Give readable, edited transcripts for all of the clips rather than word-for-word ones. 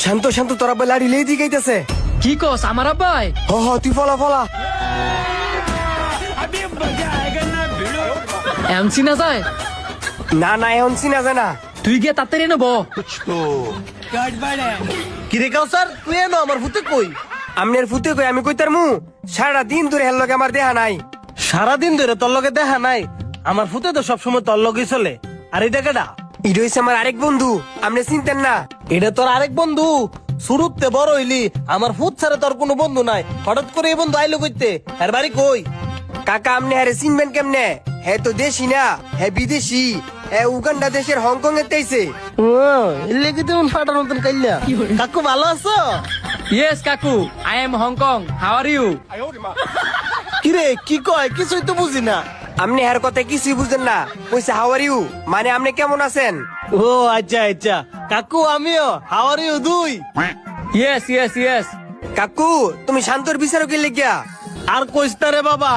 শান্ত শান্ত তোরা বলে লাড়ি লেই দিকেইতেছে। কি কস আমার আব্বাই? হ তুই ফলা ফলা। এমসি না যায়? না না এখন চিনা যায় না। তুই গিয়ে তাড়াতাড়ি নেব। কিরে কাউসার তুই এনো আমার ভূতে কই? আমনের ফুতে কই আমি কই তার মু সারা দিন ধরে হেল লগে আমার দেহা নাই। সারাদিন ধরে তোর লগে দেখা নাই। আমার ভূতে তো সবসময় তোর লগেই চলে। আর এটা কেডা? এটা হইছে আমার আরেক বন্ধু, আপনি চিনতেন না? এটা তোর আরেক বন্ধু? শুরুতে বড় হইলি, আমার ভূত ছাড়া তোর কোনো বন্ধু নাই, হঠাৎ করে এই বন্ধু আইলো কইতে? এর বাড়ি কই? কাকা আপনি হারে চিনবেন কেমনে? হ্যাঁ তো দেশি না, হ্যাঁ বিদেশি। হ্যাঁ উগান্ডা দেশের হংকং এর তেইছে। ও লেগে তেমন ফাটার মতন কাইলা। কাকু ভালো আছো? ইয়েস কাকু, I am Hong Kong, how are you? কিরে কি কয় কিছুই তো বুঝি না। আপনি হার কথা কিছুই বুঝেন না। কইছে হাউ আর ইউ, মানে আপনি কেমন আছেন? ও আচ্ছা আচ্ছা কাকু আমিও হাউ আর ইউ দুই। Yes yes yes. কাকু তুমি শান্তর বিচারকের লেগিয়া। আর কইস না রে বাবা,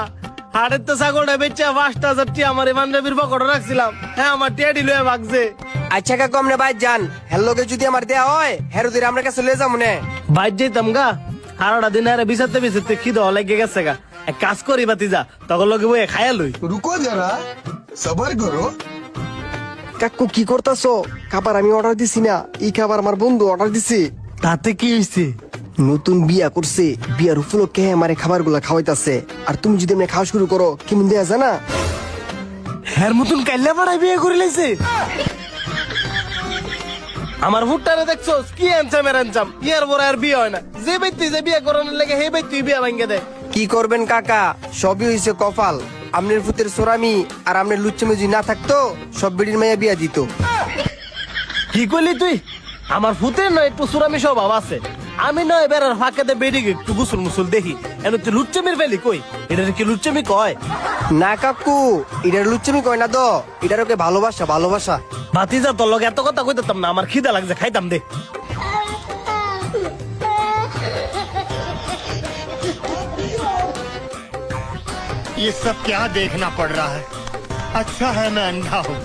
হাড়ের তো ছাগলটা বেচা 5,000 টিয়া আমার বান্ধবীর পকেটে রাখছিলাম। হ্যাঁ আমার টিয়াডি লয়ে ভাগছে। আচ্ছা কাকু আপনি বাইর যান, হের লগে যদি আমার দেয়া হয় হেরো ধরে আমরা কাছে লয়ে যাবো না। বাইর যেতাম গা, হারাটা দিন আরে বিচারতে বিচারতে খিদে লেগে গেছে গা। এক কাজ করি বাতি যা, তখন লগে বই খাইয়া লই। रुको जरा सबर करो। কাকু কি করতাছো? খাবার আমি অর্ডার দিছি না, এই খাবার আমার বন্ধু অর্ডার দিছে। তাতে কি হইছে? নতুন বিয়া করছে, বিয়ার উপলক্ষে আমারে খাবার গুলা খাওয়াইতাছে। আর তুমি যদি এমনি খাওয়া শুরু করো কেমন দেয়া জানা? হের মতন কাইল্লা পাড়ায় বিয়ে করে লাইছে। আমার ভুট্টারে দেখছো কি আনছাম এর আনছাম, ইয়ার বড় আর বিয়ে হয় না। যে ব্যক্তি যে বিয়ে করানোর লাগে সেই ব্যক্তি বিয়ে ভাঙ্গে দেয়। কি করবেন কাকা, সবই হইছে কপাল। আমনের ফুতের সোরামি আর আমনের লুচ্চামি যদি না থাকতো সব বেডির মাইয়া বিয়া দিত। কি করলি তুই? আমার ভূতের নয় একটু সুরামি স্বভাব আছে। আমি নয় বেড়ার ফাঁকাতে বেরিয়ে একটু গুসুল মুসুল দেখি। এন তুই লুচ্চামির ফেলি কই? এটা কি লুচ্চামি কয়? না কাকু, এটার লুচ্চামি কয় না তো, এটার ওকে ভালোবাসা ভালোবাসা। ভাতিজা তোর লগে এত কথা কইতাম না, আমার খিদা লাগছে খাইতাম দে। ये सब क्या देखना पड़ रहा है? अच्छा है मैं अंधा हूँ।